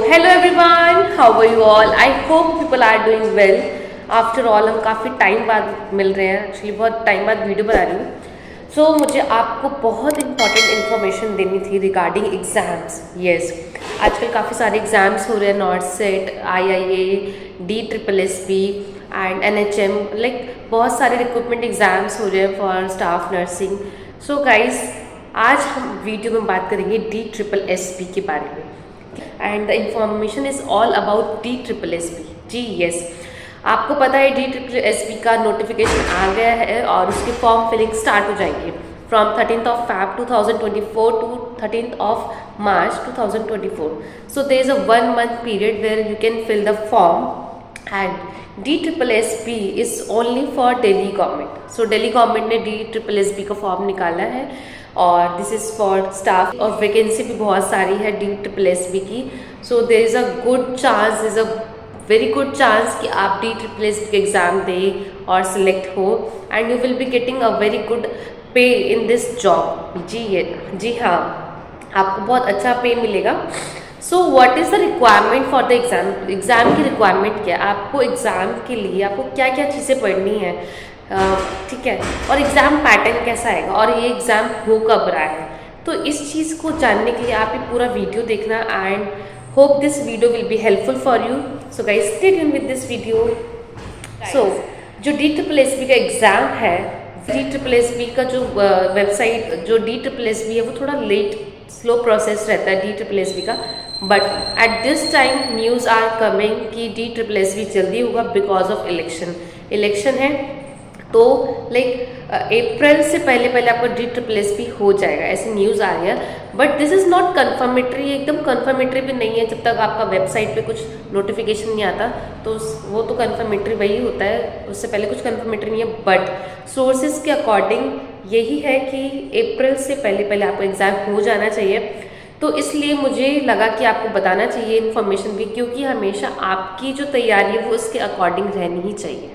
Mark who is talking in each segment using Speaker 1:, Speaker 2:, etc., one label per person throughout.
Speaker 1: hello everyone, how are you all? I hope people are doing well. After all, हम काफ़ी time बाद मिल रहे हैं, एक्चुअली बहुत टाइम बाद वीडियो बना रही हूँ. मुझे आपको बहुत इंपॉर्टेंट इन्फॉर्मेशन देनी थी रिगार्डिंग एग्ज़ाम्स. यस, आजकल काफ़ी सारे एग्ज़ाम्स हो रहे हैं, not set, IIA, DSSB and NHM, like बहुत सारे रिक्रूटमेंट एग्ज़ाम्स हो रहे हैं फॉर स्टाफ नर्सिंग. गाइज, आज हम वीडियो में बात करेंगे DSSB के बारे में. And the information is all about DSSB. जी यस, आपको पता है DSSB का नोटिफिकेशन आ गया है और उसके फॉर्म फिलिंग स्टार्ट हो जाएंगे from 13th of Feb 2024 to 13th of March 2024. There is a 1 month period where you can fill the form, and DSSB is only for Delhi government. Delhi government ने DSSB का form निकाला है और this is for staff, और vacancy भी बहुत सारी है DSSB की. There is a good chance, is a very good chance कि आप DSSB के एग्ज़ाम दें और सिलेक्ट हो, and you will be getting a very good pay in this job. जी हाँ, आपको बहुत अच्छा पे मिलेगा. What is the requirement for the exam? Exam की रिक्वायरमेंट क्या है? आपको एग्ज़ाम के लिए आपको क्या क्या चीज़ें पढ़नी है, ठीक है, और एग्ज़ाम पैटर्न कैसा आएगा, और ये एग्ज़ाम हो कब रहा है. इस चीज़ को जानने के लिए आप ये पूरा वीडियो देखना, and hope this video will be helpful for you. Guys, stay tune with this video. जो DSSB का एग्ज़ाम है, DSSB का जो वेबसाइट, जो DSSB है, वो थोड़ा लेट स्लो प्रोसेस रहता है DSSB का, but at this time news are coming कि DSSB जल्दी होगा बिकॉज ऑफ इलेक्शन है. लाइक अप्रैल से पहले आपका DSSB हो जाएगा, ऐसी न्यूज़ आ रही है. But this is not confirmatory, एकदम कन्फर्मेटरी भी नहीं है. जब तक आपका वेबसाइट पे कुछ नोटिफिकेशन नहीं आता वो तो कन्फर्मेटरी वही होता है, उससे पहले कुछ कन्फर्मेटरी नहीं है. बट सोर्सेज के अकॉर्डिंग यही है कि अप्रैल से पहले आपका एग्ज़ाम हो जाना चाहिए. इसलिए मुझे लगा कि आपको बताना चाहिए इन्फॉर्मेशन भी, क्योंकि हमेशा आपकी जो तैयारी है वो उसके अकॉर्डिंग रहनी ही चाहिए.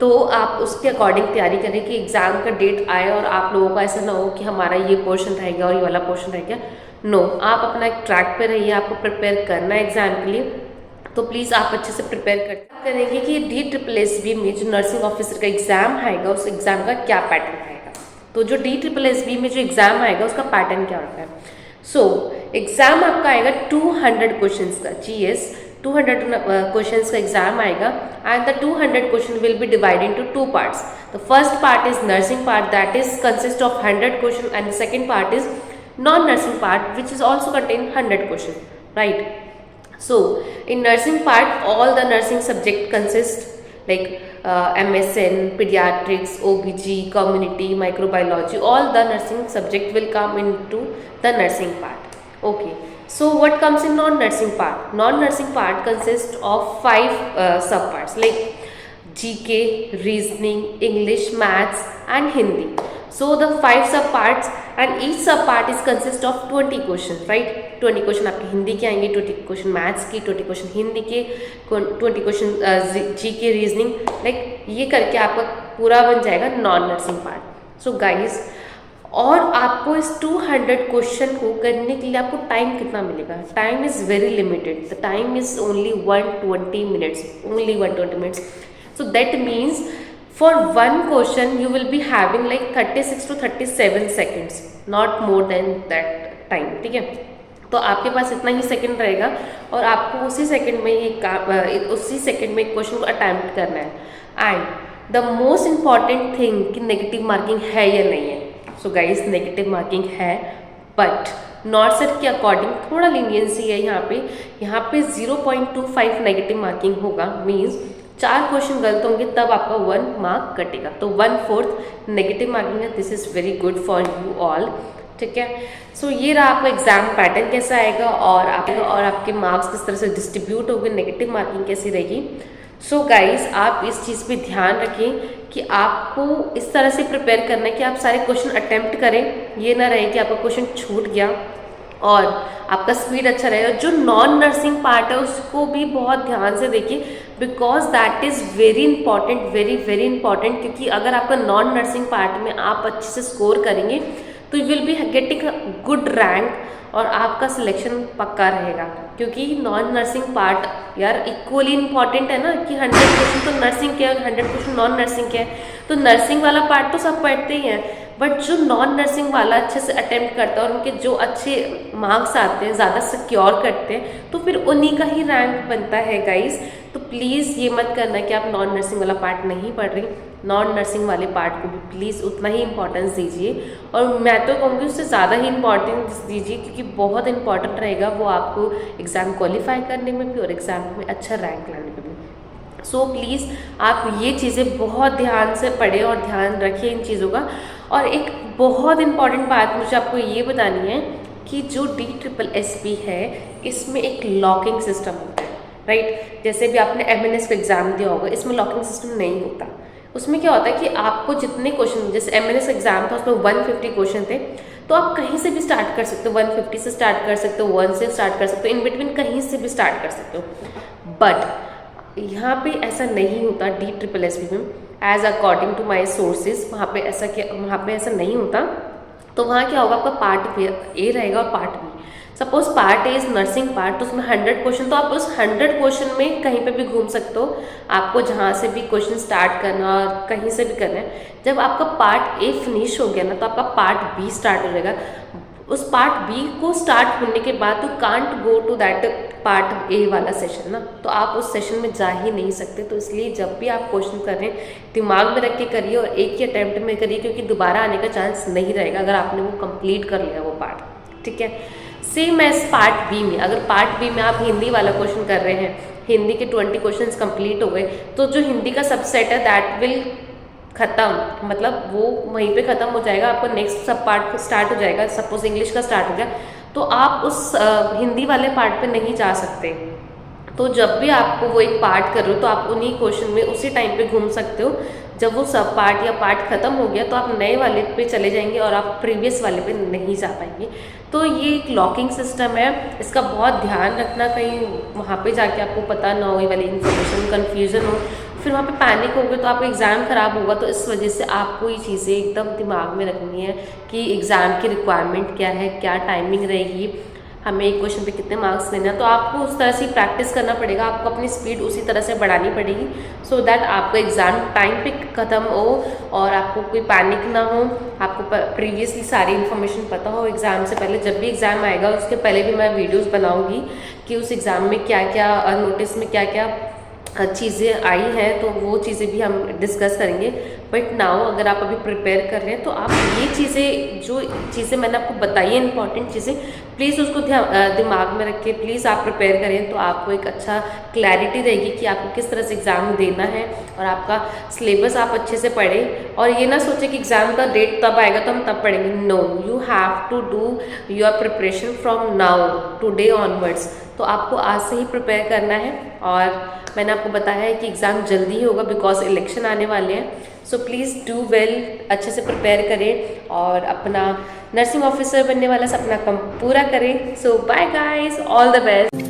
Speaker 1: आप उसके अकॉर्डिंग तैयारी करें कि एग्ज़ाम का डेट आए और आप लोगों का ऐसा ना हो कि हमारा ये पोर्शन रह गया और ये वाला पोर्शन रह गया. नो, आप अपना एक ट्रैक पे रहिए, आपको प्रिपेयर करना है एग्ज़ाम के लिए. प्लीज़ आप अच्छे से प्रिपेयर करेंगे कि DSSB में जो नर्सिंग ऑफिसर का एग्ज़ाम आएगा, उस एग्ज़ाम का क्या पैटर्न आएगा. जो DSSB में जो एग्ज़ाम आएगा उसका पैटर्न क्या होता है. एग्ज़ाम आपका आएगा 200 क्वेश्चंस का. जी यस, 200 क्वेश्चंस का एग्जाम आएगा, and the 200 question will be divided into 2 parts. The first part is nursing part, that is consist of 100 question, and the second part is non nursing part which is also contain 100 question, right. In nursing part, all the nursing subject consist like MSN, pediatrics, OBG, community, microbiology, all the nursing subject will come into the nursing part. Okay. What comes in non-nursing part? Non-nursing part consists of 5 subparts like GK, reasoning, English, maths and Hindi. The 5 subparts, and each subpart is consist of 20 questions, right? 20 question आपके हिंदी के आएंगे, 20 question maths के, 20 question Hindi के, 20 question GK, reasoning, like ये करके आपका पूरा बन जाएगा नॉन नर्सिंग पार्ट. गाइज, और आपको इस 200 क्वेश्चन को करने के लिए आपको टाइम कितना मिलेगा? Time is very limited. The time is only 120 minutes, only 120 minutes. That means for one question you will be having like 36 to 37 seconds, not more than that time. ठीक है, आपके पास इतना ही सेकंड रहेगा और आपको उसी सेकंड में एक क्वेश्चन को अटेम्प्ट करना है. And the most important thing कि नेगेटिव मार्किंग है या नहीं है. गाइस, नेगेटिव मार्किंग है, बट नॉर्सेट के अकॉर्डिंग थोड़ा लीनियंसी है. यहाँ पे 0.25 नेगेटिव मार्किंग होगा. मीन्स 4 क्वेश्चन गलत होंगे तब आपका 1 मार्क कटेगा, 1/4 नेगेटिव मार्किंग है. This is very good for you all. ठीक है, ये रहा आपका एग्जाम पैटर्न कैसा आएगा, और आपके मार्क्स किस तरह से डिस्ट्रीब्यूट होंगे, नेगेटिव मार्किंग कैसी रहेगी. गाइज, आप इस चीज़ पे ध्यान रखें कि आपको इस तरह से प्रिपेयर करना है कि आप सारे क्वेश्चन अटेम्प्ट करें. ये ना रहे कि आपका क्वेश्चन छूट गया, और आपका स्पीड अच्छा रहेगा. जो नॉन नर्सिंग पार्ट है उसको भी बहुत ध्यान से देखिए, because that is very important, very very important. क्योंकि अगर आपका नॉन नर्सिंग पार्ट में आप अच्छे से स्कोर करेंगे तो you will be getting good rank और आपका सिलेक्शन पक्का रहेगा, क्योंकि नॉन नर्सिंग पार्ट यार इक्वली इम्पॉर्टेंट है ना, कि 100% तो नर्सिंग के है, 100% नॉन नर्सिंग के है। तो नर्सिंग वाला पार्ट तो सब पढ़ते ही हैं, बट जो नॉन नर्सिंग वाला अच्छे से अटेम्प्ट करता है और उनके जो अच्छे मार्क्स आते हैं, ज़्यादा सिक्योर करते हैं, तो फिर उन्हीं का ही रैंक बनता है गाइस। तो प्लीज़ ये मत करना कि आप नॉन नर्सिंग वाला पार्ट नहीं पढ़ रही, नॉन नर्सिंग वाले पार्ट को भी प्लीज़ उतना ही इंपॉर्टेंस दीजिए, और मैं तो कहूँगी उससे ज़्यादा ही इंपॉर्टेंस दीजिए, क्योंकि बहुत इंपॉर्टेंट रहेगा वो आपको एग्ज़ाम क्वालिफाई करने में भी और एग्ज़ाम में अच्छा रैंक लाने में भी। सो प्लीज़ आप ये चीज़ें बहुत ध्यान से पढ़ें और ध्यान रखिए इन चीज़ों का। और एक बहुत इंपॉर्टेंट बात मुझे आपको ये बतानी है कि जो DSSS है इसमें एक लॉकिंग सिस्टम होता है, राइट। जैसे भी आपने MNS का एग्ज़ाम दिया होगा, इसमें लॉकिंग सिस्टम नहीं होता। उसमें क्या होता है कि आपको जितने क्वेश्चन, जैसे MNS एग्ज़ाम था उसमें 150 क्वेश्चन थे, तो आप कहीं से भी स्टार्ट कर सकते हो, 150 से स्टार्ट कर सकते हो, 1 से स्टार्ट कर सकते हो, इन बिटवीन कहीं से भी स्टार्ट कर सकते हो। बट यहाँ पे ऐसा नहीं होता DSSS में, as according to my sources वहाँ पे ऐसा नहीं होता। तो वहाँ क्या होगा, आपका पार्ट ए रहेगा और part B. Suppose part A is nursing part, तो उसमें 100 क्वेश्चन, तो आप उस 100 क्वेश्चन में कहीं पे भी घूम सकते हो, आपको जहाँ से भी क्वेश्चन स्टार्ट करना और कहीं से भी करना है। जब आपका पार्ट ए फिनिश हो गया ना, तो आपका पार्ट बी स्टार्ट हो जाएगा। उस पार्ट बी को स्टार्ट होने के बाद तो can't go to that part A वाला सेशन ना, तो आप उस सेशन में जा ही नहीं सकते। तो इसलिए जब भी आप क्वेश्चन कर रहे हैं, दिमाग में रख के करिए और एक ही अटैम्प्ट में करिए, क्योंकि दोबारा आने का चांस नहीं रहेगा अगर आपने वो कंप्लीट कर लिया वो पार्ट, ठीक है। सेम एज पार्ट बी में, अगर पार्ट बी में आप हिंदी वाला क्वेश्चन कर रहे हैं, हिंदी के 20 क्वेश्चन कंप्लीट हो गए, तो जो हिंदी का सबसेट है दैट विल खत्म, मतलब वो वहीं पे ख़त्म हो जाएगा, आपका नेक्स्ट सब पार्ट स्टार्ट हो जाएगा। सपोज इंग्लिश का स्टार्ट हो गया, तो आप उस हिंदी वाले पार्ट पे नहीं जा सकते। तो जब भी आपको वो एक पार्ट कर रहे हो, तो आप उन्हीं क्वेश्चन में उसी टाइम पे घूम सकते हो। जब वो सब पार्ट या पार्ट ख़त्म हो गया, तो आप नए वाले पे चले जाएंगे और आप प्रीवियस वाले पे नहीं जा पाएंगे। तो ये एक लॉकिंग सिस्टम है, इसका बहुत ध्यान रखना, कहीं वहाँ पे जाके आपको पता ना हो, ये वाली इन्फॉर्मेशन कन्फ्यूज़न हो, फिर वहाँ पे पैनिक हो गए तो आपका एग्ज़ाम ख़राब होगा। तो इस वजह से आपको ये चीज़ें एकदम दिमाग में रखनी है कि एग्ज़ाम की रिक्वायरमेंट क्या है, क्या टाइमिंग रहेगी, हमें एक क्वेश्चन पे कितने मार्क्स लेना है। तो आपको उस तरह से प्रैक्टिस करना पड़ेगा, आपको अपनी स्पीड उसी तरह से बढ़ानी पड़ेगी, सो दैट आपका एग्ज़ाम टाइम पे ख़त्म हो और आपको कोई पैनिक ना हो, आपको प्रीवियसली सारी इन्फॉर्मेशन पता हो एग्ज़ाम से पहले। जब भी एग्ज़ाम आएगा उसके पहले भी मैं वीडियोज़ बनाऊँगी कि उस एग्ज़ाम में क्या क्या, नोटिस में क्या क्या चीज़ें आई हैं, तो वो चीज़ें भी हम डिस्कस करेंगे। बट नाउ अगर आप अभी प्रिपेयर कर रहे हैं, तो आप ये चीज़ें, जो चीज़ें मैंने आपको बताई है इंपॉर्टेंट चीज़ें, प्लीज़ उसको दिमाग में रख के प्लीज़ आप प्रिपेयर करें। तो आपको एक अच्छा क्लैरिटी रहेगी कि आपको किस तरह से एग्ज़ाम देना है, और आपका सिलेबस आप अच्छे से पढ़ें। और ये ना सोचें कि एग्ज़ाम का डेट तब आएगा तो हम तब पढ़ेंगे। No, you have to do your preparation from now today onwards. तो आपको आज से ही प्रिपेयर करना है, और मैंने आपको बताया है कि एग्ज़ाम जल्दी ही होगा बिकॉज इलेक्शन आने वाले हैं। सो प्लीज़ डू वेल, अच्छे से प्रिपेयर करें और अपना नर्सिंग ऑफिसर बनने वाला सपना पूरा करें। So bye guys, all the best.